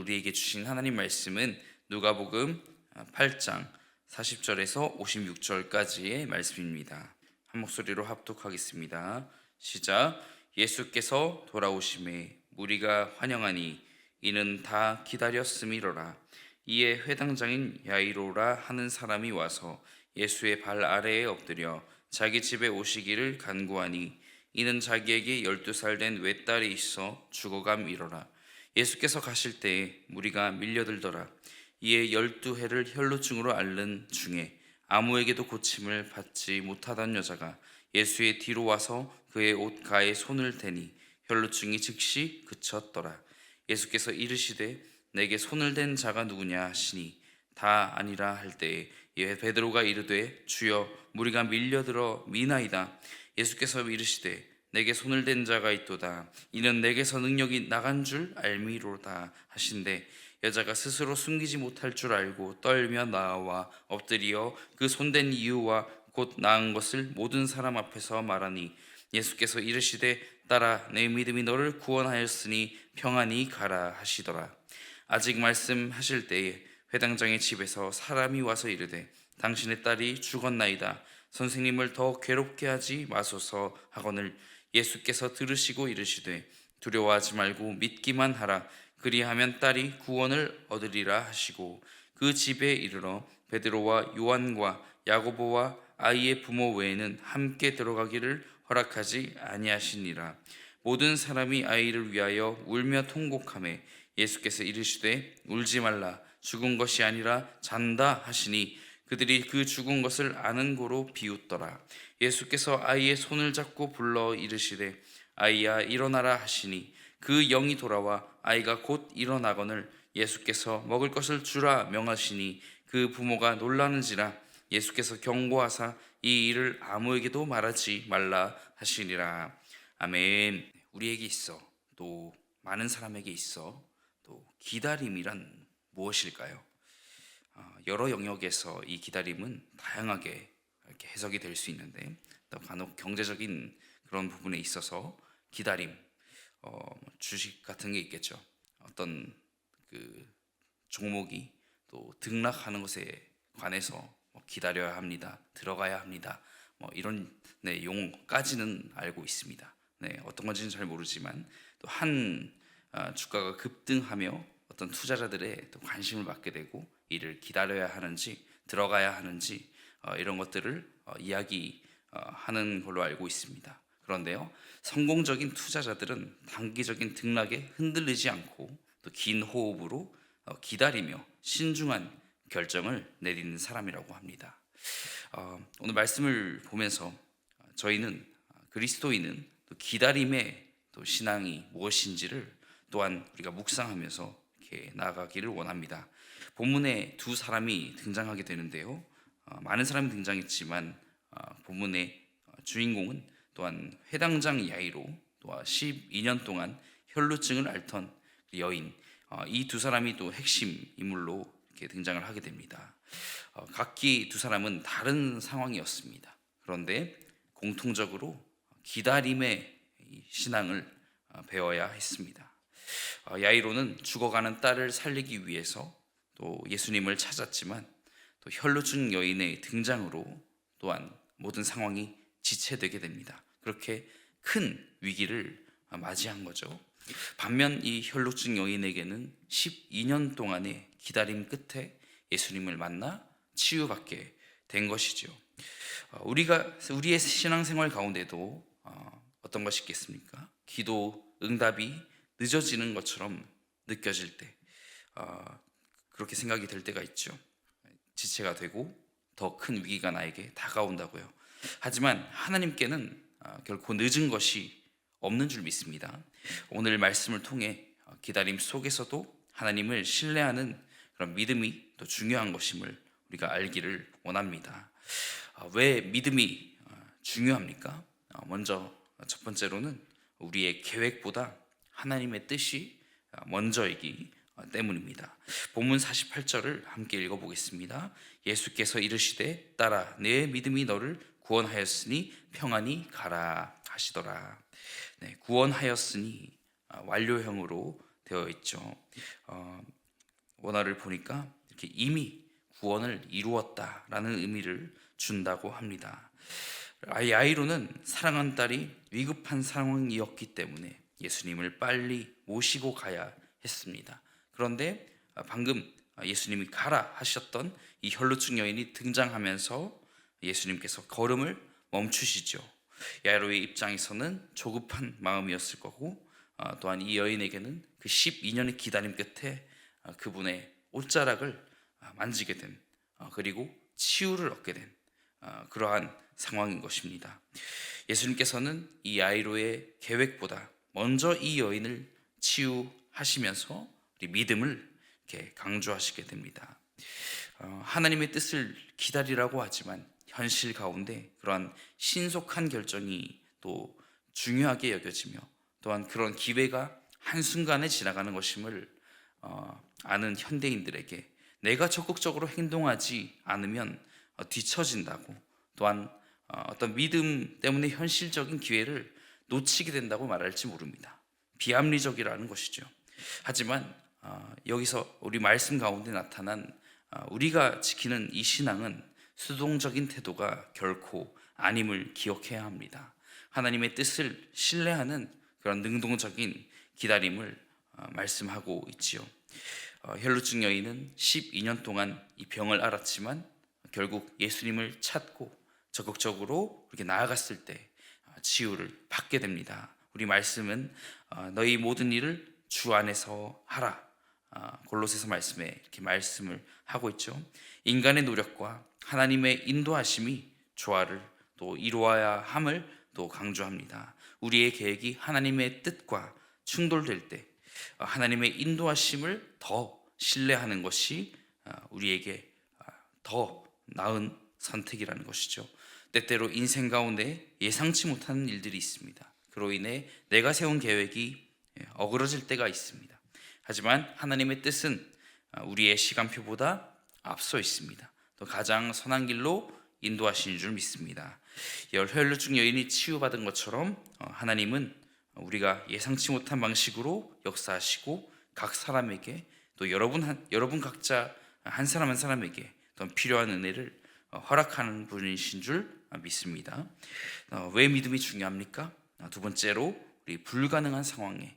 우리에게 주신 하나님 말씀은 누가복음 8장 40절에서 56절까지의 말씀입니다. 한 목소리로 합독하겠습니다. 시작. 예수께서 돌아오심에 무리가 환영하니 이는 다 기다렸음이로라. 이에 회당장인 야이로라 하는 사람이 와서 예수의 발 아래에 엎드려 자기 집에 오시기를 간구하니 이는 자기에게 12살 된 외딸이 있어 죽어감이로라. 예수께서 가실 때에 무리가 밀려들더라. 이에 12해를 혈루증으로 앓는 중에 아무에게도 고침을 받지 못하던 여자가 예수의 뒤로 와서 그의 옷가에 손을 대니 혈루증이 즉시 그쳤더라. 예수께서 이르시되 내게 손을 댄 자가 누구냐 하시니 다 아니라 할 때에 베드로가 이르되 주여 무리가 밀려들어 미나이다. 예수께서 이르시되 내게 손을 댄 자가 있도다. 이는 내게서 능력이 나간 줄 알미로다 하신대 여자가 스스로 숨기지 못할 줄 알고 떨며 나와 엎드려 그 손댄 이유와 곧 나은 것을 모든 사람 앞에서 말하니 예수께서 이르시되 딸아 내 믿음이 너를 구원하였으니 평안히 가라 하시더라. 아직 말씀하실 때에 회당장의 집에서 사람이 와서 이르되 당신의 딸이 죽었나이다. 선생님을 더 괴롭게 하지 마소서 하거늘 예수께서 들으시고 이르시되 두려워하지 말고 믿기만 하라. 그리하면 딸이 구원을 얻으리라 하시고 그 집에 이르러 베드로와 요한과 야고보와 아이의 부모 외에는 함께 들어가기를 허락하지 아니하시니라. 모든 사람이 아이를 위하여 울며 통곡하매 예수께서 이르시되 울지 말라. 죽은 것이 아니라 잔다 하시니 그들이 그 죽은 것을 아는 고로 비웃더라. 예수께서 아이의 손을 잡고 불러 이르시되 아이야 일어나라 하시니 그 영이 돌아와 아이가 곧 일어나거늘 예수께서 먹을 것을 주라 명하시니 그 부모가 놀라는지라. 예수께서 경고하사 이 일을 아무에게도 말하지 말라 하시니라. 아멘. 우리에게 있어 또 많은 사람에게 있어 또 기다림이란 무엇일까요? 여러 영역에서 이 기다림은 다양하게 이렇게 해석이 될 수 있는데 또 간혹 경제적인 그런 부분에 있어서 기다림, 주식 같은 게 있겠죠. 어떤 그 종목이 또 등락하는 것에 관해서 기다려야 합니다. 들어가야 합니다. 이런 용어까지는 알고 있습니다. 어떤 건지는 잘 모르지만 또 한 주가가 급등하며 어떤 투자자들의 또 관심을 받게 되고 이를 기다려야 하는지 들어가야 하는지 이런 것들을 이야기하는 걸로 알고 있습니다. 그런데요, 성공적인 투자자들은 단기적인 등락에 흔들리지 않고 또 긴 호흡으로 기다리며 신중한 결정을 내리는 사람이라고 합니다. 오늘 말씀을 보면서 저희는 그리스도인은 또 기다림의 또 신앙이 무엇인지를 또한 우리가 묵상하면서 이렇게 나아가기를 원합니다. 본문에 두 사람이 등장하게 되는데요, 많은 사람이 등장했지만 본문의 주인공은 또한 회당장 야이로 또한 12년 동안 혈루증을 앓던 여인, 이 두 사람이 또 핵심 인물로 이렇게 등장을 하게 됩니다. 각기 두 사람은 다른 상황이었습니다. 그런데 공통적으로 기다림의 신앙을 배워야 했습니다. 야이로는 죽어가는 딸을 살리기 위해서 또 예수님을 찾았지만 또 혈루증 여인의 등장으로 또한 모든 상황이 지체되게 됩니다. 그렇게 큰 위기를 맞이한 거죠. 반면 이 혈루증 여인에게는 12년 동안의 기다림 끝에 예수님을 만나 치유받게 된 것이죠. 우리의 신앙생활 가운데도 어떤 것이 있겠습니까? 기도 응답이 늦어지는 것처럼 느껴질 때 그렇게 생각이 될 때가 있죠. 지체가 되고 더 큰 위기가 나에게 다가온다고요. 하지만 하나님께는 결코 늦은 것이 없는 줄 믿습니다. 오늘 말씀을 통해 기다림 속에서도 하나님을 신뢰하는 그런 믿음이 또 중요한 것임을 우리가 알기를 원합니다. 왜 믿음이 중요합니까? 먼저 첫 번째로는 우리의 계획보다 하나님의 뜻이 먼저이기 때문입니다. 본문 48절을 함께 읽어보겠습니다. 예수께서 이르시되 딸아 내 믿음이 너를 구원하였으니 평안히 가라 하시더라. 구원하였으니 완료형으로 되어 있죠. 원어를 보니까 이렇게 이미 구원을 이루었다라는 의미를 준다고 합니다. 야이로는 사랑하는 딸이 위급한 상황이었기 때문에 예수님을 빨리 모시고 가야 했습니다. 그런데 방금 예수님이 가라 하셨던 이 혈루증 여인이 등장하면서 예수님께서 걸음을 멈추시죠. 야이로의 입장에서는 조급한 마음이었을 거고, 또한 이 여인에게는 그 12년의 기다림 끝에 그분의 옷자락을 만지게 된, 그리고 치유를 얻게 된 그러한 상황인 것입니다. 예수님께서는 이 야이로의 계획보다 먼저 이 여인을 치유하시면서 우리 믿음을 이렇게 강조하시게 됩니다. 하나님의 뜻을 기다리라고 하지만 현실 가운데 그러한 신속한 결정이 또 중요하게 여겨지며, 또한 그런 기회가 한순간에 지나가는 것임을 아는 현대인들에게 내가 적극적으로 행동하지 않으면 뒤처진다고, 또한 어떤 믿음 때문에 현실적인 기회를 놓치게 된다고 말할지 모릅니다. 비합리적이라는 것이죠. 하지만 여기서 우리 말씀 가운데 나타난 우리가 지키는 이 신앙은 수동적인 태도가 결코 아님을 기억해야 합니다. 하나님의 뜻을 신뢰하는 그런 능동적인 기다림을 말씀하고 있지요. 혈루증 여인은 12년 동안 이 병을 앓았지만 결국 예수님을 찾고 적극적으로 이렇게 나아갔을 때 치유를 받게 됩니다. 우리 말씀은 너희 모든 일을 주 안에서 하라, 골로새서 말씀에 이렇게 말씀을 하고 있죠. 인간의 노력과 하나님의 인도하심이 조화를 또 이루어야 함을 또 강조합니다. 우리의 계획이 하나님의 뜻과 충돌될 때 하나님의 인도하심을 더 신뢰하는 것이 우리에게 더 나은 선택이라는 것이죠. 때때로 인생 가운데 예상치 못하는 일들이 있습니다. 그로 인해 내가 세운 계획이 어그러질 때가 있습니다. 하지만 하나님의 뜻은 우리의 시간표보다 앞서 있습니다. 또 가장 선한 길로 인도하시는 줄 믿습니다. 혈루증 여인이 치유받은 것처럼 하나님은 우리가 예상치 못한 방식으로 역사하시고 각 사람에게 또 여러분 각자 한 사람 한 사람에게 또 필요한 은혜를 허락하는 분이신 줄 믿습니다. 왜 믿음이 중요합니까? 두 번째로 우리 불가능한 상황에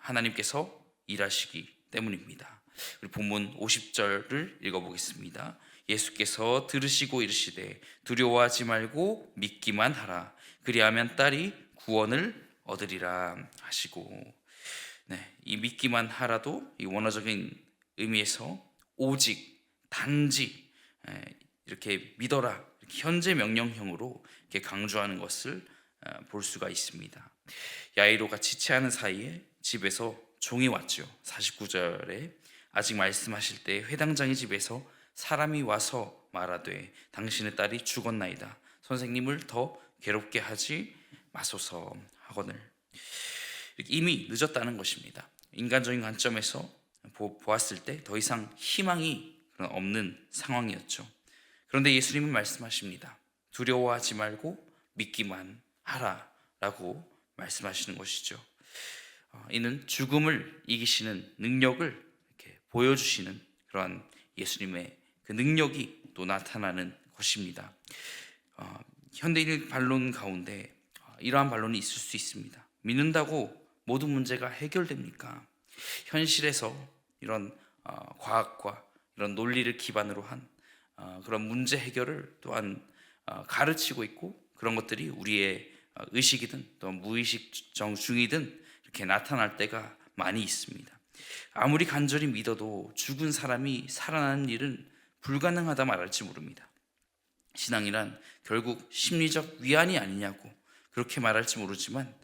하나님께서 일하시기 때문입니다. 우리 본문 50절을 읽어보겠습니다. 예수께서 들으시고 이르시되 두려워하지 말고 믿기만 하라. 그리하면 딸이 구원을 얻으리라 하시고, 이 믿기만 하라도 이 원어적인 의미에서 오직, 단지 이렇게 믿어라, 이렇게 현재 명령형으로 이렇게 강조하는 것을 볼 수가 있습니다. 야이로가 지체하는 사이에 집에서 종이 왔죠. 49절에 아직 말씀하실 때 회당장의 집에서 사람이 와서 말하되 당신의 딸이 죽었나이다. 선생님을 더 괴롭게 하지 마소서 하거늘. 이미 늦었다는 것입니다. 인간적인 관점에서 보았을 때 더 이상 희망이 없는 상황이었죠. 그런데 예수님은 말씀하십니다. 두려워하지 말고 믿기만 하라 라고 말씀하시는 것이죠. 이는 죽음을 이기시는 능력을 이렇게 보여주시는 그러한 예수님의 그 능력이 또 나타나는 것입니다. 현대인 반론 가운데 이러한 반론이 있을 수 있습니다. 믿는다고 모든 문제가 해결됩니까? 현실에서 이런 과학과 이런 논리를 기반으로 한 그런 문제 해결을 또한 가르치고 있고, 그런 것들이 우리의 의식이든 또 무의식 중이든 이렇게 나타날 때가 많이 있습니다. 아무리 간절히 믿어도 죽은 사람이 살아나는 일은 불가능하다 말할지 모릅니다. 신앙이란 결국 심리적 위안이 아니냐고 그렇게 말할지 모르지만,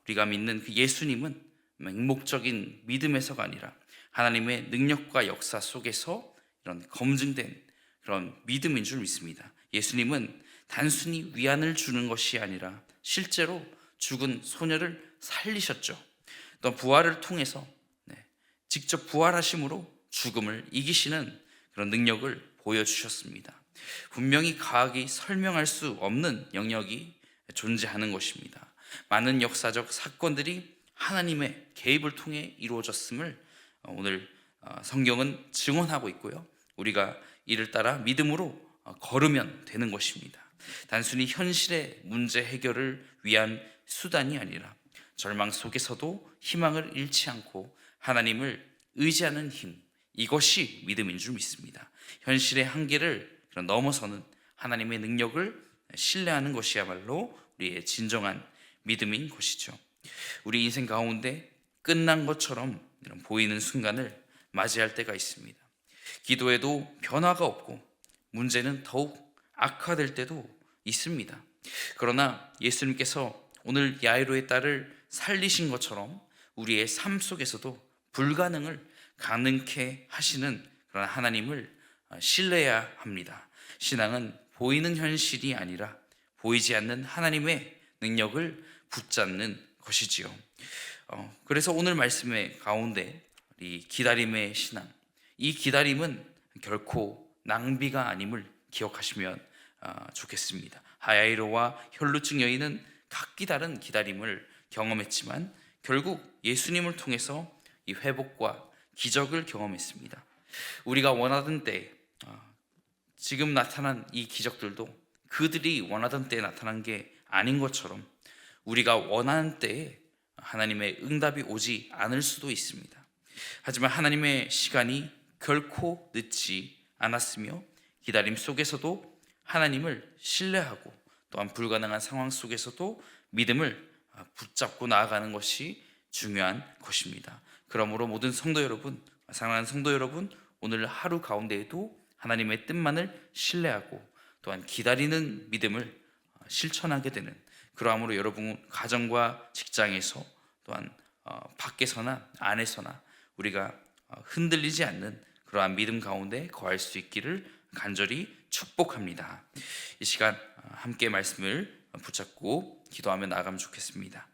우리가 믿는 그 예수님은 맹목적인 믿음에서가 아니라 하나님의 능력과 역사 속에서 이런 검증된 그런 믿음인 줄 믿습니다. 예수님은 단순히 위안을 주는 것이 아니라 실제로 죽은 소녀를 살리셨죠. 또 부활을 통해서 직접 부활하심으로 죽음을 이기시는 그런 능력을 보여주셨습니다. 분명히 과학이 설명할 수 없는 영역이 존재하는 것입니다. 많은 역사적 사건들이 하나님의 개입을 통해 이루어졌음을 오늘 성경은 증언하고 있고요. 우리가 이를 따라 믿음으로 걸으면 되는 것입니다. 단순히 현실의 문제 해결을 위한 수단이 아니라 절망 속에서도 희망을 잃지 않고 하나님을 의지하는 힘, 이것이 믿음인 줄 믿습니다. 현실의 한계를 넘어서는 하나님의 능력을 신뢰하는 것이야말로 우리의 진정한 믿음인 것이죠. 우리 인생 가운데 끝난 것처럼 보이는 순간을 맞이할 때가 있습니다. 기도에도 변화가 없고 문제는 더욱 악화될 때도 있습니다. 그러나 예수님께서 오늘 야이로의 딸을 살리신 것처럼 우리의 삶 속에서도 불가능을 가능케 하시는 그런 하나님을 신뢰해야 합니다. 신앙은 보이는 현실이 아니라 보이지 않는 하나님의 능력을 붙잡는 것이지요. 그래서 오늘 말씀의 가운데 이 기다림의 신앙, 이 기다림은 결코 낭비가 아님을 기억하시면 좋겠습니다. 야이로와 혈루증 여인은 각기 다른 기다림을 경험했지만 결국 예수님을 통해서 이 회복과 기적을 경험했습니다. 우리가 원하던 때 지금 나타난 이 기적들도 그들이 원하던 때에 나타난 게 아닌 것처럼 우리가 원하는 때에 하나님의 응답이 오지 않을 수도 있습니다. 하지만 하나님의 시간이 결코 늦지 않았으며 기다림 속에서도 하나님을 신뢰하고 또한 불가능한 상황 속에서도 믿음을 붙잡고 나아가는 것이 중요한 것입니다. 그러므로 모든 성도 여러분, 사랑하는 성도 여러분, 오늘 하루 가운데에도 하나님의 뜻만을 신뢰하고 또한 기다리는 믿음을 실천하게 되는, 그러함으로 여러분 가정과 직장에서 또한 밖에서나 안에서나 우리가 흔들리지 않는 그러한 믿음 가운데 거할 수 있기를 간절히 축복합니다. 이 시간 함께 말씀을 붙잡고 기도하며 나아가면 좋겠습니다.